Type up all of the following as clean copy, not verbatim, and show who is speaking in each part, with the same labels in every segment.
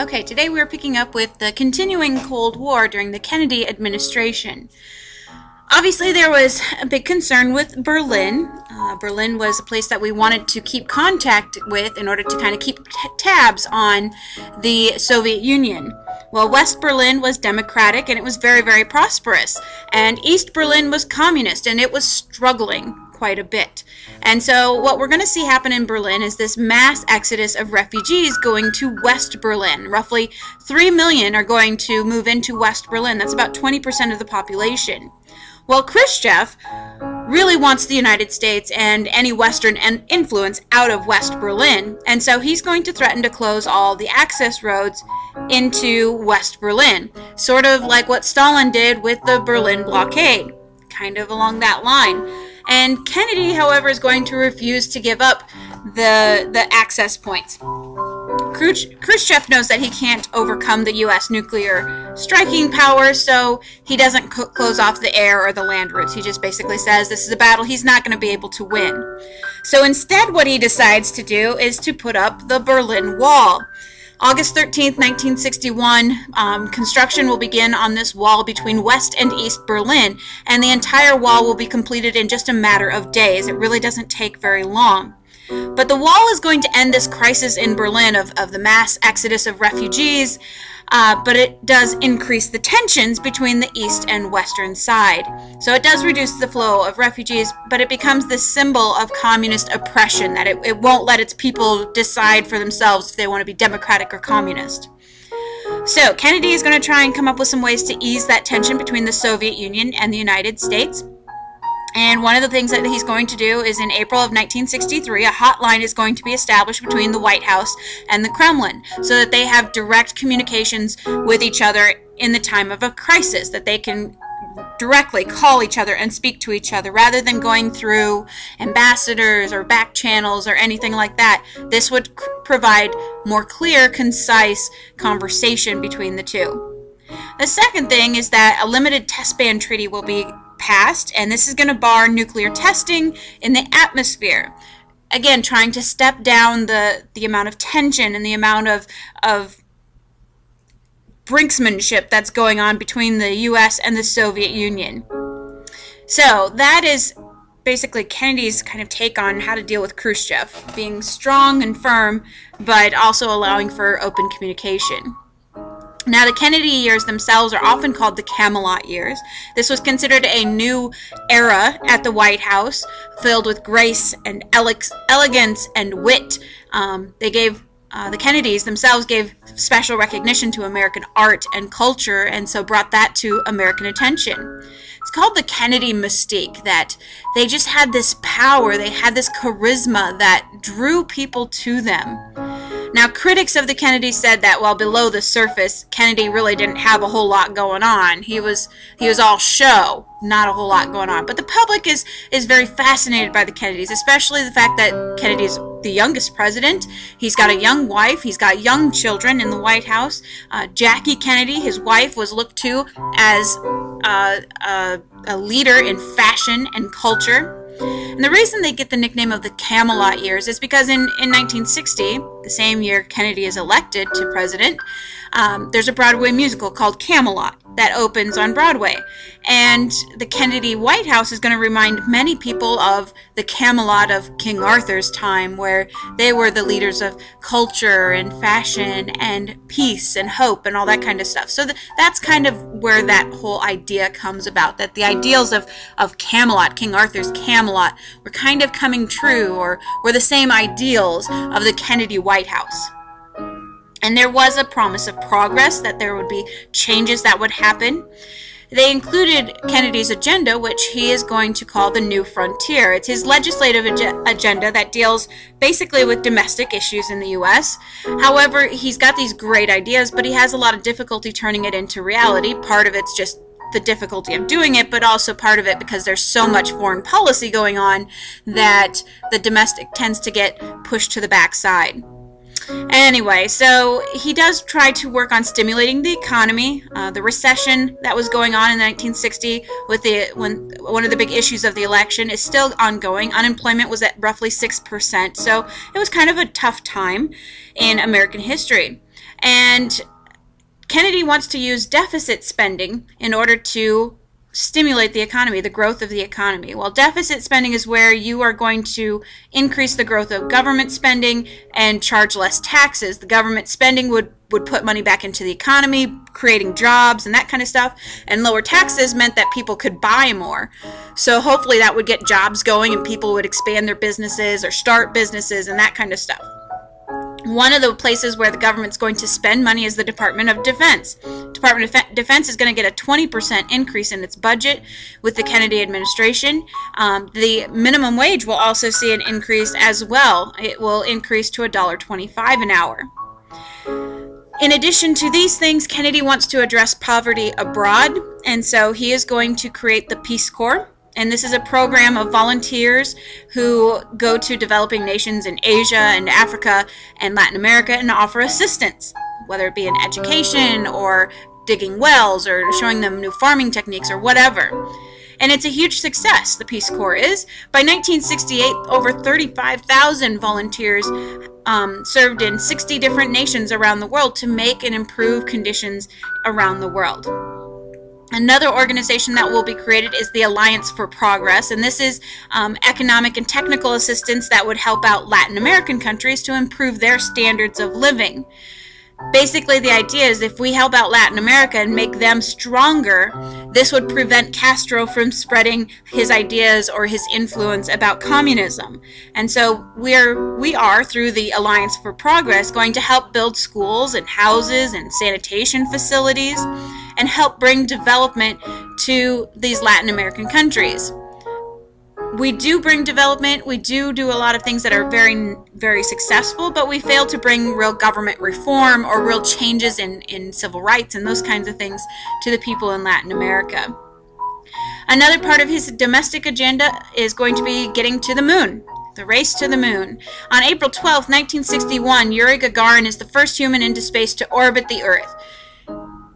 Speaker 1: Okay, today we're picking up with the continuing Cold War during the Kennedy administration. Obviously, there was a big concern with Berlin. Berlin was a place that we wanted to keep contact with in order to kind of keep tabs on the Soviet Union. Well, West Berlin was democratic and it was very, very prosperous. And East Berlin was communist and it was struggling quite a bit. And so what we're going to see happen in Berlin is this mass exodus of refugees going to West Berlin. Roughly 3 million are going to move into West Berlin. That's about 20% of the population. Well, Khrushchev really wants the United States and any Western influence out of West Berlin, and so he's going to threaten to close all the access roads into West Berlin, sort of like what Stalin did with the Berlin blockade, kind of along that line. And Kennedy, however, is going to refuse to give up the access points. Khrushchev knows that he can't overcome the U.S. nuclear striking power, so he doesn't close off the air or the land routes. He just basically says this is a battle he's not going to be able to win. So instead what he decides to do is to put up the Berlin Wall. August 13th, 1961, construction will begin on this wall between West and East Berlin, and the entire wall will be completed in just a matter of days. It really doesn't take very long. But the wall is going to end this crisis in Berlin of the mass exodus of refugees, but it does increase the tensions between the east and western side. So it does reduce the flow of refugees, but it becomes this symbol of communist oppression, that it won't let its people decide for themselves if they want to be democratic or communist. So Kennedy is going to try and come up with some ways to ease that tension between the Soviet Union and the United States. And one of the things that he's going to do is in April of 1963, a hotline is going to be established between the White House and the Kremlin so that they have direct communications with each other in the time of a crisis, that they can directly call each other and speak to each other rather than going through ambassadors or back channels or anything like that. This would provide more clear, concise conversation between the two. The second thing is that a limited test ban treaty will be passed, and this is going to bar nuclear testing in the atmosphere. Again, trying to step down the amount of tension and the amount of brinksmanship that's going on between the U.S. and the Soviet Union. So that is basically Kennedy's kind of take on how to deal with Khrushchev, being strong and firm, but also allowing for open communication. Now, the Kennedy years themselves are often called the Camelot years. This was considered a new era at the White House, filled with grace and elegance and wit. The Kennedys themselves gave special recognition to American art and culture, and so brought that to American attention. It's called the Kennedy mystique, that they just had this power, they had this charisma that drew people to them. Now, critics of the Kennedys said that while below the surface, Kennedy really didn't have a whole lot going on. He was all show, not a whole lot going on. But the public is very fascinated by the Kennedys, especially the fact that Kennedy's the youngest president. He's got a young wife. He's got young children in the White House. Jackie Kennedy, his wife, was looked to as a leader in fashion and culture. And the reason they get the nickname of the Camelot years is because in 1960, the same year Kennedy is elected to president, there's a Broadway musical called Camelot that opens on Broadway. And the Kennedy White House is going to remind many people of the Camelot of King Arthur's time, where they were the leaders of culture and fashion and peace and hope and all that kind of stuff. So that's kind of where that whole idea comes about, that the ideals of Camelot, King Arthur's Camelot, were kind of coming true, or were the same ideals of the Kennedy White House. And there was a promise of progress, that there would be changes that would happen. They included Kennedy's agenda, which he is going to call the New Frontier. It's his legislative agenda that deals basically with domestic issues in the U.S. However, he's got these great ideas, but he has a lot of difficulty turning it into reality. Part of it's just the difficulty of doing it, but also part of it because there's so much foreign policy going on that the domestic tends to get pushed to the backside. Anyway, so he does try to work on stimulating the economy. The recession that was going on in 1960 with one of the big issues of the election is still ongoing. Unemployment was at roughly 6%, so it was kind of a tough time in American history. And Kennedy wants to use deficit spending in order to stimulate the economy, the growth of the economy. Well, deficit spending is where you are going to increase the growth of government spending and charge less taxes. The government spending would put money back into the economy, creating jobs and that kind of stuff. And lower taxes meant that people could buy more. So hopefully that would get jobs going and people would expand their businesses or start businesses and that kind of stuff. One of the places where the government's going to spend money is the Department of Defense. Department of Defense is going to get a 20% increase in its budget with the Kennedy administration. The minimum wage will also see an increase as well. It will increase to $1.25 an hour. In addition to these things, Kennedy wants to address poverty abroad, and so he is going to create the Peace Corps. And this is a program of volunteers who go to developing nations in Asia and Africa and Latin America and offer assistance, whether it be in education or digging wells or showing them new farming techniques or whatever. And it's a huge success, the Peace Corps is. By 1968, over 35,000 volunteers served in 60 different nations around the world to make and improve conditions around the world. Another organization that will be created is the Alliance for Progress, and this is economic and technical assistance that would help out Latin American countries to improve their standards of living. Basically, the idea is if we help out Latin America and make them stronger, this would prevent Castro from spreading his ideas or his influence about communism. And so we are, through the Alliance for Progress, going to help build schools and houses and sanitation facilities and help bring development to these Latin American countries. We do bring development, we do a lot of things that are very, very successful, but we fail to bring real government reform or real changes in civil rights and those kinds of things to the people in Latin America. Another part of his domestic agenda is going to be getting to the moon. The race to the moon. On April 12, 1961, Yuri Gagarin is the first human into space to orbit the Earth.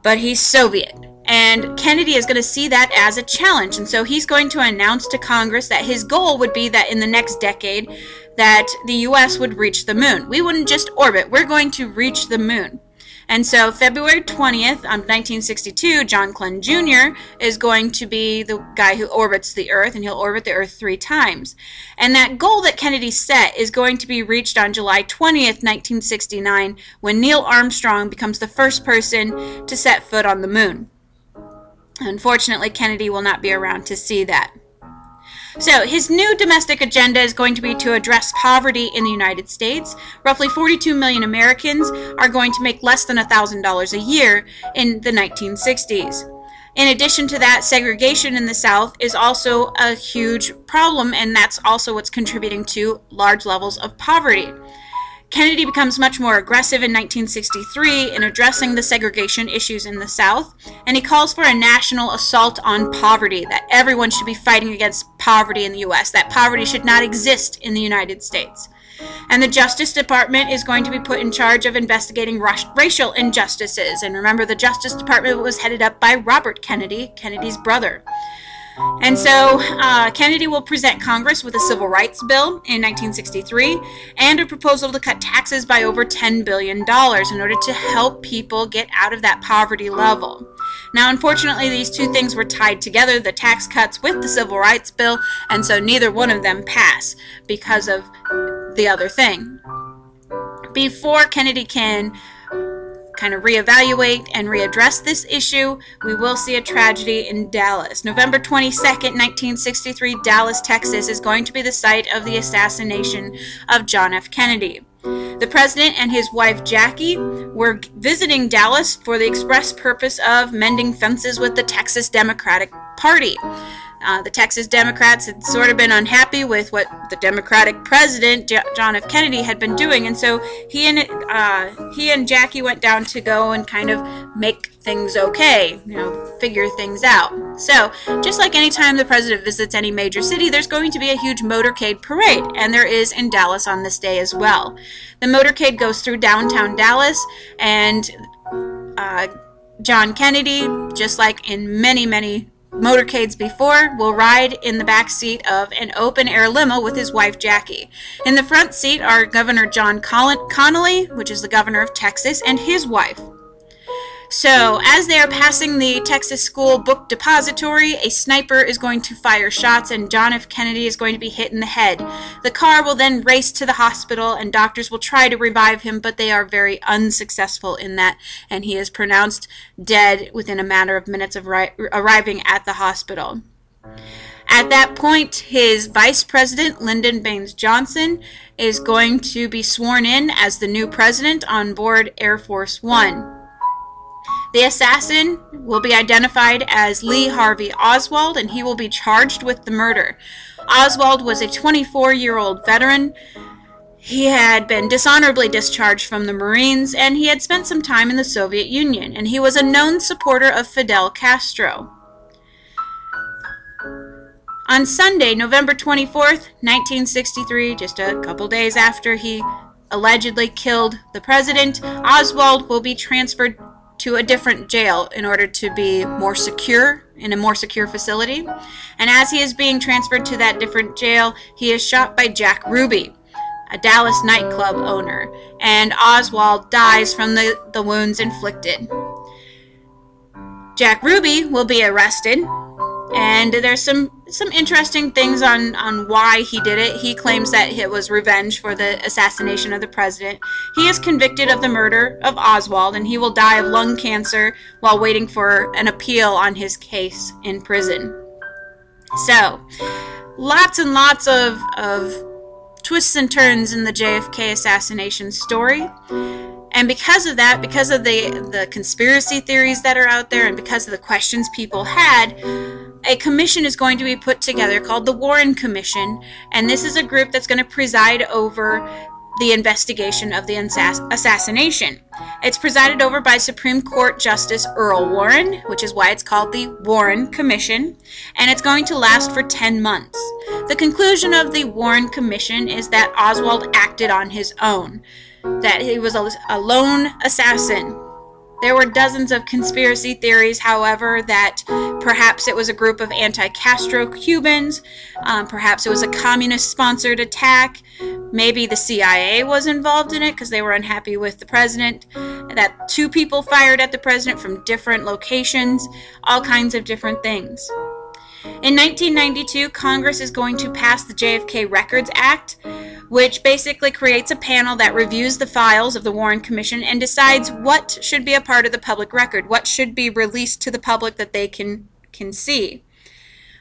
Speaker 1: But he's Soviet. And Kennedy is going to see that as a challenge. And so he's going to announce to Congress that his goal would be that in the next decade that the U.S. would reach the moon. We wouldn't just orbit. We're going to reach the moon. And so February 20th, 1962, John Glenn Jr. is going to be the guy who orbits the Earth, and he'll orbit the Earth 3 times. And that goal that Kennedy set is going to be reached on July 20th, 1969, when Neil Armstrong becomes the first person to set foot on the moon. Unfortunately, Kennedy will not be around to see that. So his new domestic agenda is going to be to address poverty in the United States. Roughly 42 million Americans are going to make less than $1,000 a year in the 1960s. In addition to that, segregation in the South is also a huge problem, and that's also what's contributing to large levels of poverty. Kennedy becomes much more aggressive in 1963 in addressing the segregation issues in the South, and he calls for a national assault on poverty, that everyone should be fighting against poverty in the U.S., that poverty should not exist in the United States. And the Justice Department is going to be put in charge of investigating racial injustices. And remember, the Justice Department was headed up by Robert Kennedy, Kennedy's brother. And so Kennedy will present Congress with a civil rights bill in 1963 and a proposal to cut taxes by over $10 billion in order to help people get out of that poverty level. Now, unfortunately, these two things were tied together, the tax cuts with the civil rights bill, and so neither one of them pass because of the other thing. Before Kennedy can kind of reevaluate and readdress this issue, we will see a tragedy in Dallas. November 22nd, 1963, Dallas, Texas is going to be the site of the assassination of John F. Kennedy. The president and his wife Jackie were visiting Dallas for the express purpose of mending fences with the Texas Democratic Party. The Texas Democrats had sort of been unhappy with what the Democratic president, John F. Kennedy, had been doing, and so he and Jackie went down to go and kind of make things okay, figure things out. So, just like any time the president visits any major city, there's going to be a huge motorcade parade, and there is in Dallas on this day as well. The motorcade goes through downtown Dallas, and John Kennedy, just like in many, many motorcades before, will ride in the back seat of an open-air limo with his wife Jackie. In the front seat are Governor John Connally, which is the governor of Texas, and his wife. So, as they are passing the Texas School Book Depository, a sniper is going to fire shots and John F. Kennedy is going to be hit in the head. The car will then race to the hospital and doctors will try to revive him, but they are very unsuccessful in that, and he is pronounced dead within a matter of minutes of arriving at the hospital. At that point, his vice president, Lyndon Baines Johnson, is going to be sworn in as the new president on board Air Force One. The assassin will be identified as Lee Harvey Oswald, and he will be charged with the murder. Oswald was a 24-year-old veteran. He had been dishonorably discharged from the Marines, and he had spent some time in the Soviet Union, and he was a known supporter of Fidel Castro. On Sunday, November 24th, 1963, just a couple days after he allegedly killed the president, Oswald will be transferred to a different jail in order to be more secure, in a more secure facility. And as he is being transferred to that different jail, he is shot by Jack Ruby, a Dallas nightclub owner, and Oswald dies from the wounds inflicted. Jack Ruby will be arrested, and there's some interesting things on why he did it. He claims that it was revenge for the assassination of the president. He is convicted of the murder of Oswald, and he will die of lung cancer while waiting for an appeal on his case in prison. So, lots and lots of twists and turns in the JFK assassination story. And because of that, because of the conspiracy theories that are out there, and because of the questions people had, a commission is going to be put together called the Warren Commission, and this is a group that's going to preside over the investigation of the assassination. It's presided over by Supreme Court Justice Earl Warren, which is why it's called the Warren Commission, and it's going to last for 10 months. The conclusion of the Warren Commission is that Oswald acted on his own, that he was a lone assassin. There were dozens of conspiracy theories, however, that perhaps it was a group of anti-Castro Cubans, perhaps it was a communist-sponsored attack, maybe the CIA was involved in it because they were unhappy with the president, that 2 people fired at the president from different locations, all kinds of different things. In 1992, Congress is going to pass the JFK Records Act, which basically creates a panel that reviews the files of the Warren Commission and decides what should be a part of the public record, what should be released to the public that they can see.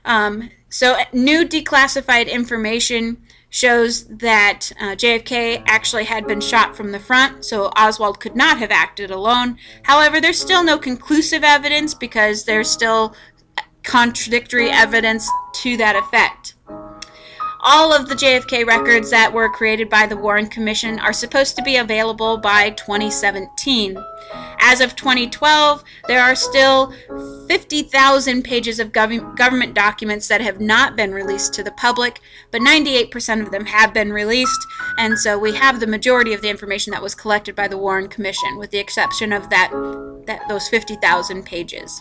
Speaker 1: So new declassified information shows that JFK actually had been shot from the front, so Oswald could not have acted alone. However, there's still no conclusive evidence because there's still contradictory evidence to that effect. All of the JFK records that were created by the Warren Commission are supposed to be available by 2017. As of 2012, there are still 50,000 pages of government documents that have not been released to the public, but 98% of them have been released, and so we have the majority of the information that was collected by the Warren Commission, with the exception of those 50,000 pages.